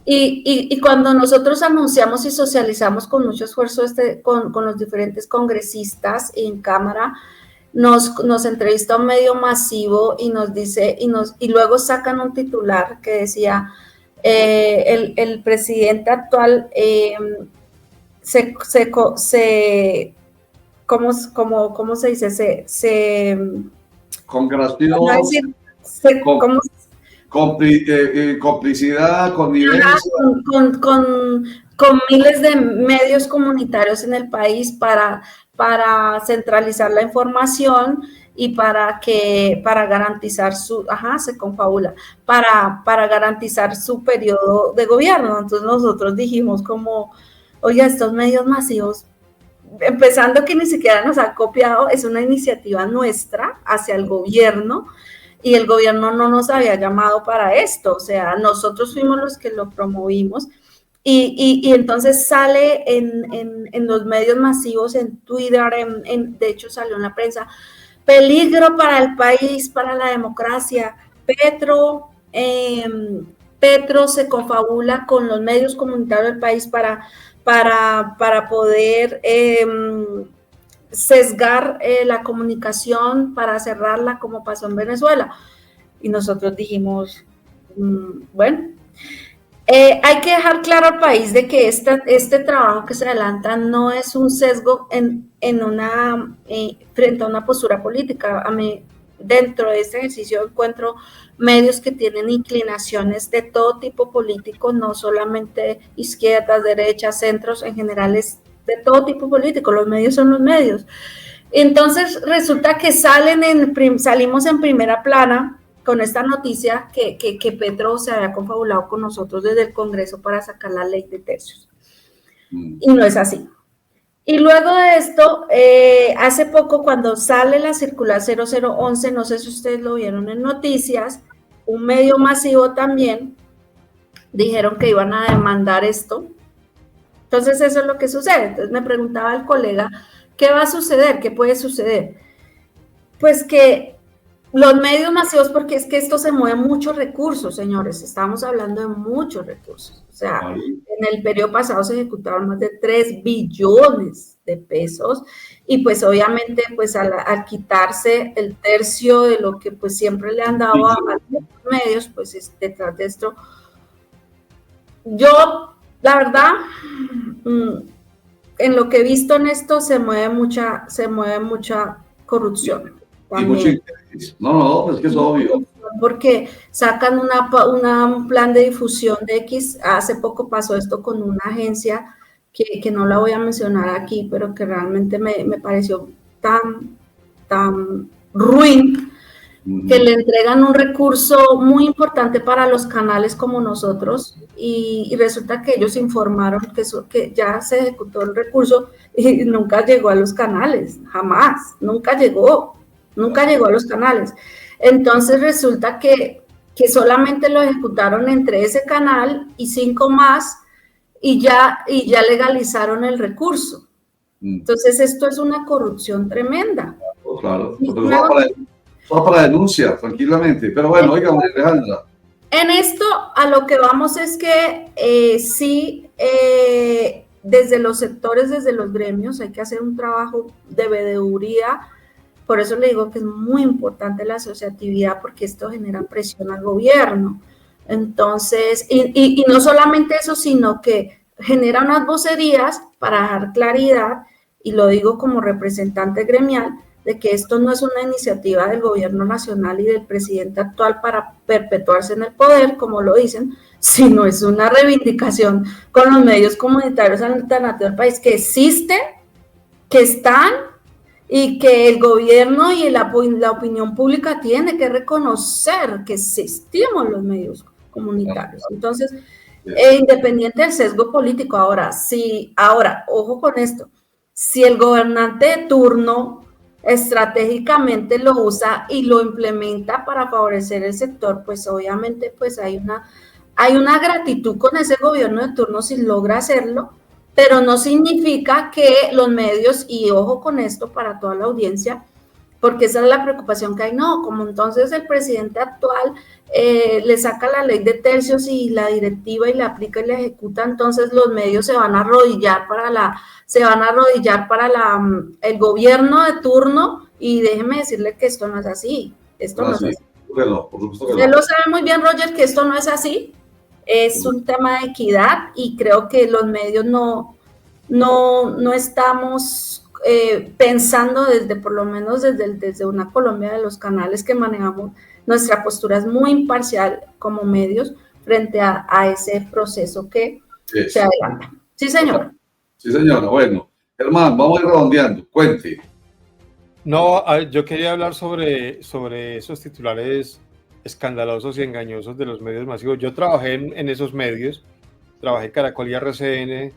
Y cuando nosotros anunciamos y socializamos con mucho esfuerzo con los diferentes congresistas en Cámara, nos entrevista un medio masivo y nos dice, y luego sacan un titular que decía, el presidente actual ¿cómo se dice? Congració, complicidad, connivencia. Con miles de medios comunitarios en el país para centralizar la información y para garantizar se confabula, para garantizar su periodo de gobierno. Entonces nosotros dijimos como, Oiga, estos medios masivos, empezando que ni siquiera nos ha copiado, es una iniciativa nuestra hacia el gobierno, y el gobierno no nos había llamado para esto, o sea, nosotros fuimos los que lo promovimos, y entonces sale en los medios masivos, en Twitter, de hecho salió en la prensa, peligro para el país, para la democracia, Petro se confabula con los medios comunitarios del país para poder sesgar la comunicación, para cerrarla, como pasó en Venezuela. Y nosotros dijimos, bueno, hay que dejar claro al país de que este trabajo que se adelanta no es un sesgo frente a una postura política. A mí, dentro de este ejercicio, encuentro medios que tienen inclinaciones de todo tipo político, no solamente izquierdas, derechas, centros, en general es de todo tipo político. Los medios son los medios. Entonces resulta que salimos en primera plana con esta noticia que Petro se había confabulado con nosotros desde el Congreso para sacar la ley de tercios. Y no es así. Y luego de esto, hace poco, cuando sale la circular 0011, no sé si ustedes lo vieron en noticias, un medio masivo también dijeron que iban a demandar esto. Entonces eso es lo que sucede. Entonces me preguntaba el colega, ¿qué va a suceder? ¿Qué puede suceder? Pues que los medios masivos, porque es que esto se mueve muchos recursos, señores, estamos hablando de muchos recursos. O sea, en el periodo pasado se ejecutaron más de 3 billones de pesos, y pues obviamente pues al quitarse el tercio de lo que pues siempre le han dado a los medios, pues detrás de esto, yo, la verdad, en lo que he visto en esto se mueve mucha corrupción. Y mucho interés. No, pues que es obvio. Porque sacan un plan de difusión de X. Hace poco pasó esto con una agencia que no la voy a mencionar aquí, pero que realmente me pareció tan ruin, que le entregan un recurso muy importante para los canales como nosotros, y resulta que ellos informaron que ya se ejecutó el recurso y nunca llegó a los canales, jamás, nunca llegó a los canales. Entonces resulta que solamente lo ejecutaron entre ese canal y 5 más, y ya legalizaron el recurso. Entonces esto es una corrupción tremenda. Claro, todo para denuncia, tranquilamente. Pero bueno, oiga, Alejandra. En esto a lo que vamos es que desde los sectores, desde los gremios, hay que hacer un trabajo de veeduría. Por eso le digo que es muy importante la asociatividad, porque esto genera presión al gobierno. Entonces, y no solamente eso, sino que genera unas vocerías para dar claridad, y lo digo como representante gremial, de que esto no es una iniciativa del gobierno nacional y del presidente actual para perpetuarse en el poder, como lo dicen, sino es una reivindicación con los medios comunitarios alternativos del país que existen, que están, y que el gobierno y la opinión pública tiene que reconocer que existimos los medios comunitarios. Entonces, independiente del sesgo político. Ahora, ojo con esto, si el gobernante de turno estratégicamente lo usa y lo implementa para favorecer el sector, pues obviamente pues hay una gratitud con ese gobierno de turno si logra hacerlo, pero no significa que los medios, y ojo con esto para toda la audiencia, porque esa es la preocupación que hay, no, como entonces el presidente actual le saca la ley de tercios y la directiva y la aplica y la ejecuta, entonces los medios se van a arrodillar para el gobierno de turno, y déjeme decirle que esto no es así. Esto no es así. Usted lo sabe muy bien, Roger, que esto no es así. Es un tema de equidad, y creo que los medios no estamos pensando por lo menos desde una Colombia de los canales que manejamos, nuestra postura es muy imparcial como medios frente a ese proceso que se adelanta. Sí, señor. Sí, señora. Bueno, Germán, vamos a ir redondeando. Cuente. No, yo quería hablar sobre esos titulares escandalosos y engañosos de los medios masivos. Yo trabajé en esos medios, trabajé en Caracol y RCN,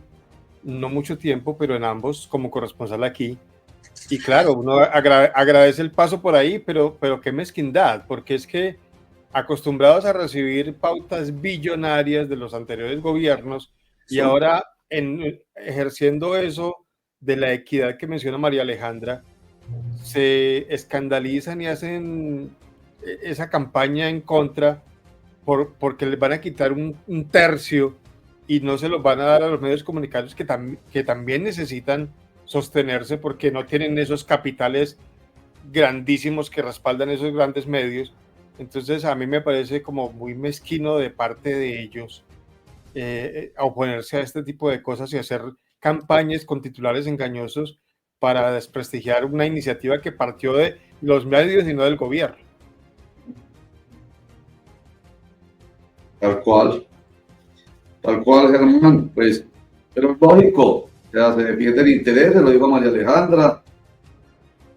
no mucho tiempo, pero en ambos como corresponsal aquí. Y claro, uno agradece el paso por ahí, pero qué mezquindad, porque es que acostumbrados a recibir pautas billonarias de los anteriores gobiernos y ahora ejerciendo eso de la equidad que menciona María Alejandra, se escandalizan y hacen esa campaña en contra porque les van a quitar un tercio y no se los van a dar a los medios comunicados que también necesitan sostenerse porque no tienen esos capitales grandísimos que respaldan esos grandes medios. Entonces a mí me parece como muy mezquino de parte de ellos oponerse a este tipo de cosas y hacer campañas con titulares engañosos para desprestigiar una iniciativa que partió de los medios y no del gobierno. Tal cual, Germán, pues, pero es lógico, o sea, se defiende el interés, se lo digo a María Alejandra,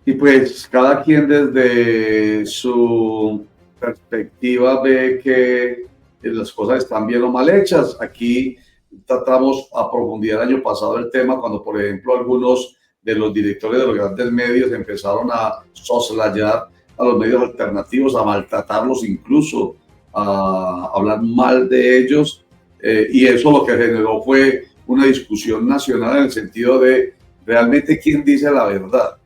y pues cada quien desde su perspectiva ve que las cosas están bien o mal hechas. Aquí tratamos a profundidad el año pasado el tema cuando, por ejemplo, algunos de los directores de los grandes medios empezaron a soslayar a los medios alternativos, a maltratarlos incluso, a hablar mal de ellos, y eso lo que generó fue una discusión nacional en el sentido de realmente quién dice la verdad.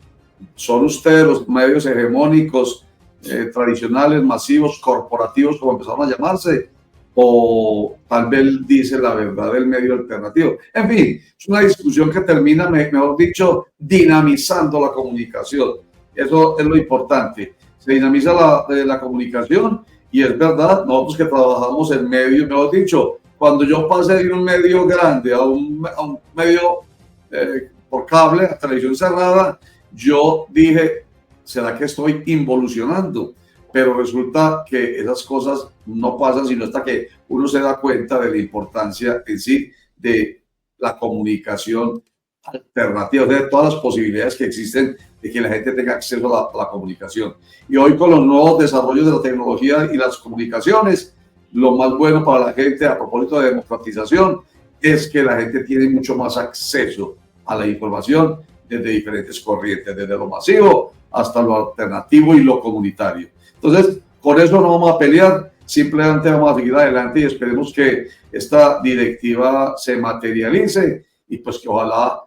¿Son ustedes los medios hegemónicos, tradicionales, masivos, corporativos, como empezaron a llamarse? ¿O tal vez dice la verdad del medio alternativo? En fin, es una discusión que termina, mejor dicho, dinamizando la comunicación. Eso es lo importante. Se dinamiza la comunicación y es verdad, nosotros que trabajamos en medios, mejor dicho, cuando yo pasé de un medio grande a un medio por cable, a televisión cerrada, yo dije, ¿será que estoy involucionando? Pero resulta que esas cosas no pasan sino hasta que uno se da cuenta de la importancia en sí de la comunicación alternativa, de todas las posibilidades que existen de que la gente tenga acceso a la comunicación. Y hoy con los nuevos desarrollos de la tecnología y las comunicaciones, lo más bueno para la gente a propósito de democratización es que la gente tiene mucho más acceso a la información desde diferentes corrientes, desde lo masivo hasta lo alternativo y lo comunitario. Entonces, con eso no vamos a pelear, simplemente vamos a seguir adelante y esperemos que esta directiva se materialice y pues que ojalá,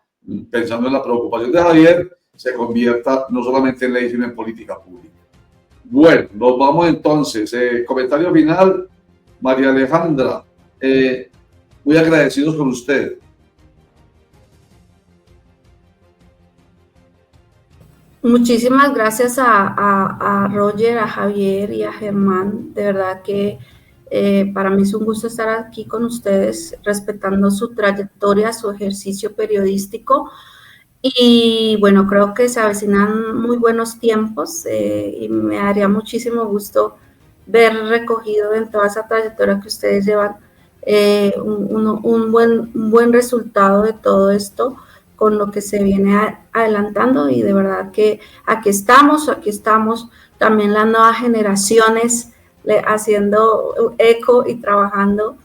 pensando en la preocupación de Javier, se convierta no solamente en ley, sino en política pública. Bueno, nos vamos entonces. Comentario final, María Alejandra. Muy agradecidos con usted. Muchísimas gracias a Roger, a Javier y a Germán. De verdad que para mí es un gusto estar aquí con ustedes, respetando su trayectoria, su ejercicio periodístico. Y bueno, creo que se avecinan muy buenos tiempos y me daría muchísimo gusto ver recogido en toda esa trayectoria que ustedes llevan un buen resultado de todo esto con lo que se viene adelantando, y de verdad que aquí estamos también las nuevas generaciones haciendo eco y trabajando,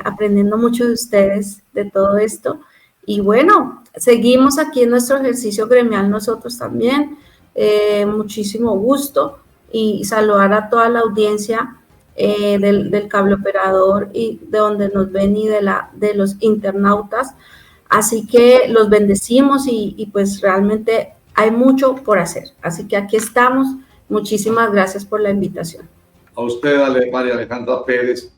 aprendiendo mucho de ustedes de todo esto. Y bueno, seguimos aquí en nuestro ejercicio gremial nosotros también, muchísimo gusto, y saludar a toda la audiencia del cable operador y de donde nos ven y de los internautas. Así que los bendecimos y pues realmente hay mucho por hacer. Así que aquí estamos. Muchísimas gracias por la invitación. A usted, María Alejandra Pérez,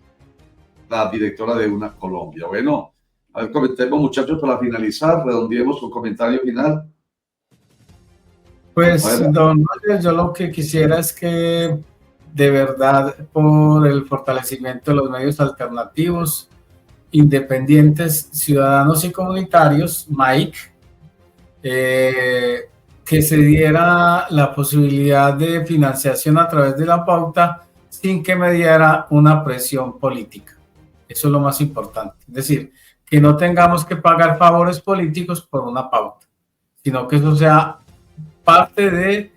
la directora de UNA Colombia. Bueno, a ver, comentemos, muchachos, para finalizar, redondeemos con comentario final. Pues, don Roger, yo lo que quisiera es que de verdad, por el fortalecimiento de los medios alternativos, independientes, ciudadanos y comunitarios, MAIC, que se diera la posibilidad de financiación a través de la pauta sin que mediara una presión política. Eso es lo más importante. Es decir, que no tengamos que pagar favores políticos por una pauta, sino que eso sea parte de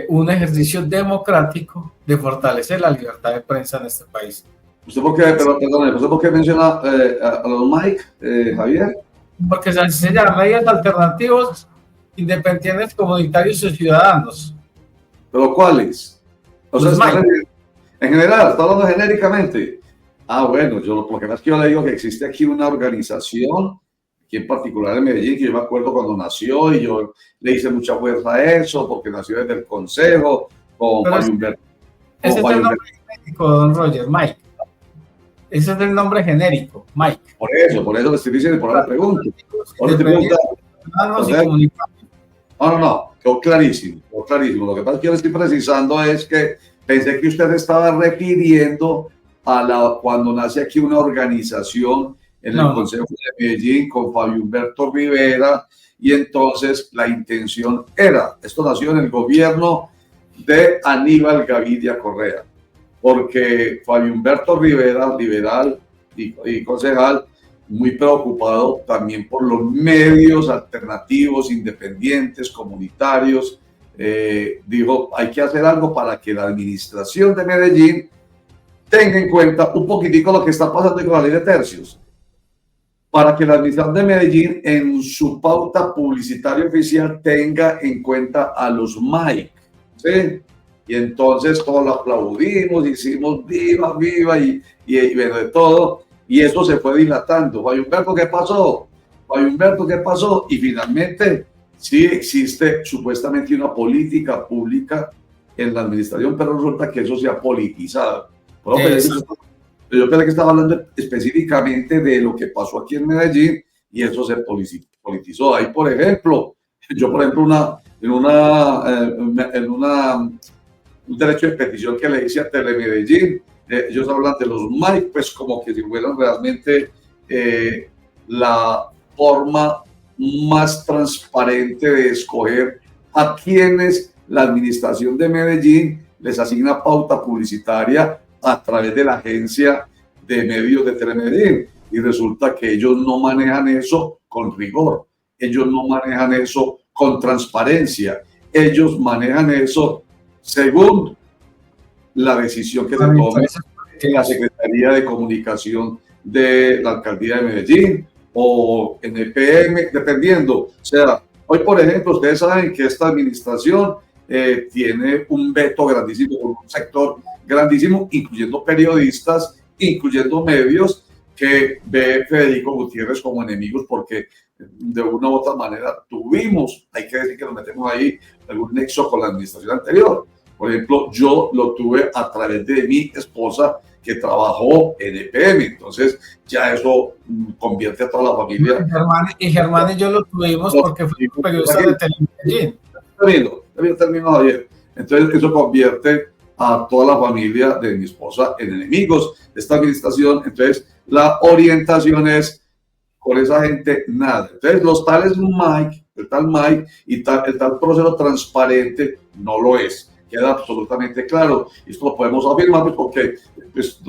un ejercicio democrático de fortalecer la libertad de prensa en este país. ¿Usted por qué menciona a los Mike, Javier? porque se llama medios alternativos, independientes, comunitarios y ciudadanos. ¿Pero cuáles? O sea, en general, está hablando genéricamente. Ah, bueno, yo lo que pasa es que yo le digo que existe aquí una organización, aquí en particular en Medellín, que yo me acuerdo cuando nació y yo le hice mucha fuerza a eso, porque nació desde el Consejo, con Fabio Humberto. Ese es el nombre genérico, don Roger, Mike. Ese es el nombre genérico, Mike. Por eso le estoy diciendo, por la pregunta. No, quedó clarísimo, quedó clarísimo. Lo que pasa es que yo le estoy precisando es que pensé que usted estaba refiriendo a cuando nace aquí una organización en el Consejo de Medellín con Fabio Humberto Rivera, y entonces la intención era, esto nació en el gobierno de Aníbal Gaviria Correa, porque Fabio Humberto Rivera, liberal y concejal, muy preocupado también por los medios alternativos, independientes, comunitarios, dijo, hay que hacer algo para que la administración de Medellín tenga en cuenta un poquitico lo que está pasando con la ley de tercios, para que la administración de Medellín en su pauta publicitaria oficial tenga en cuenta a los MAIC, ¿sí? Y entonces todos lo aplaudimos, hicimos viva, viva y bueno, de todo, y eso se fue dilatando. Fabio Humberto, ¿qué pasó? Fabio Humberto, ¿qué pasó? Y finalmente sí existe supuestamente una política pública en la administración, pero resulta que eso se ha politizado. Yo pensé que estaba hablando específicamente de lo que pasó aquí en Medellín y eso se politizó. Ahí, por ejemplo, un derecho de petición que le hice a Telemedellín, ellos hablan de los MAIC, pues como que si fueran realmente la forma más transparente de escoger a quienes la administración de Medellín les asigna pauta publicitaria a través de la agencia de medios de Telemedellín, y resulta que ellos no manejan eso con rigor, ellos no manejan eso con transparencia, ellos manejan eso según la decisión que se tome en la Secretaría de Comunicación de la Alcaldía de Medellín o en el PM, dependiendo. O sea, hoy, por ejemplo, ustedes saben que esta administración tiene un veto grandísimo con un sector grandísimo, incluyendo periodistas, incluyendo medios, que ve Federico Gutiérrez como enemigos porque de una u otra manera tuvimos, hay que decir que nos metemos ahí, algún nexo con la administración anterior. Por ejemplo, yo lo tuve a través de mi esposa que trabajó en EPM, entonces ya eso convierte a toda la familia. Y Germán y yo lo tuvimos porque fue periodista de Telemedellín. Terminó ayer. Entonces eso convierte a toda la familia de mi esposa en enemigos de esta administración. Entonces la orientación es con esa gente nada. Entonces los tales Mike, el tal Mike y el tal proceso transparente no lo es. Queda absolutamente claro. Esto lo podemos afirmar porque pues,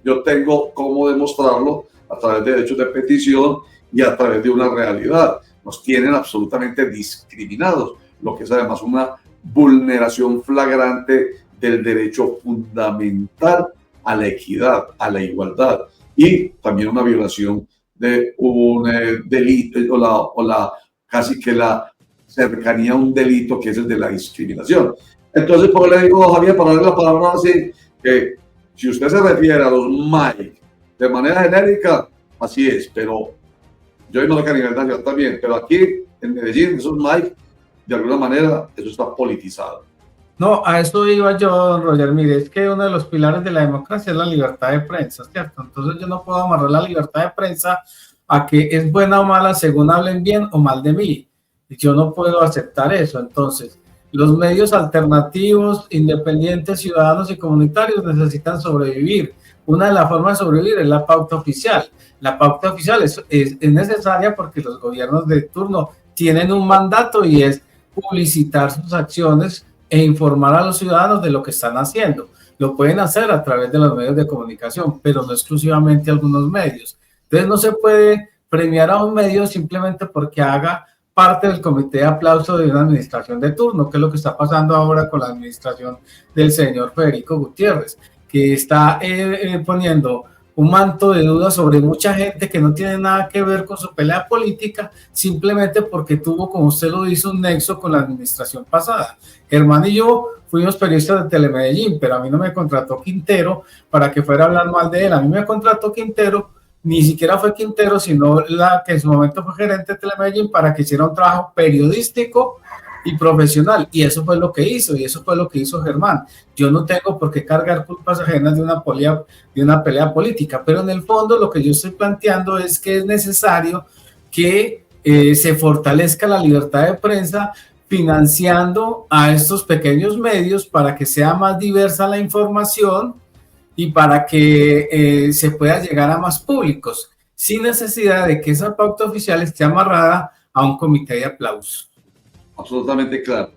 yo tengo cómo demostrarlo a través de derechos de petición y a través de una realidad. Nos tienen absolutamente discriminados, lo que es además una vulneración flagrante del derecho fundamental a la equidad, a la igualdad, y también una violación de un delito casi que la cercanía a un delito que es el de la discriminación. Entonces, por le digo, Javier, para darle la palabra así, que si usted se refiere a los MAIC de manera genérica, así es, pero yo no que a nivel nacional también, pero aquí en Medellín, esos MAIC, de alguna manera, eso está politizado. No, a eso iba yo, Roger. Mire, es que uno de los pilares de la democracia es la libertad de prensa, ¿cierto? Entonces yo no puedo amarrar la libertad de prensa a que es buena o mala según hablen bien o mal de mí. Yo no puedo aceptar eso. Entonces, los medios alternativos, independientes, ciudadanos y comunitarios necesitan sobrevivir. Una de las formas de sobrevivir es la pauta oficial. La pauta oficial es necesaria porque los gobiernos de turno tienen un mandato y es publicitar sus acciones e informar a los ciudadanos de lo que están haciendo. Lo pueden hacer a través de los medios de comunicación, pero no exclusivamente algunos medios. Entonces no se puede premiar a un medio simplemente porque haga parte del comité de aplauso de una administración de turno, que es lo que está pasando ahora con la administración del señor Federico Gutiérrez, que está poniendo un manto de dudas sobre mucha gente que no tiene nada que ver con su pelea política, simplemente porque tuvo, como usted lo dice, un nexo con la administración pasada. Germán y yo fuimos periodistas de Telemedellín, pero a mí no me contrató Quintero para que fuera a hablar mal de él. A mí me contrató Quintero, ni siquiera fue Quintero, sino la que en su momento fue gerente de Telemedellín, para que hiciera un trabajo periodístico y profesional, y eso fue lo que hizo, y eso fue lo que hizo Germán. Yo no tengo por qué cargar culpas ajenas de una pelea política, pero en el fondo lo que yo estoy planteando es que es necesario que se fortalezca la libertad de prensa, financiando a estos pequeños medios para que sea más diversa la información y para que se pueda llegar a más públicos, sin necesidad de que esa pauta oficial esté amarrada a un comité de aplauso. Absolutamente claro.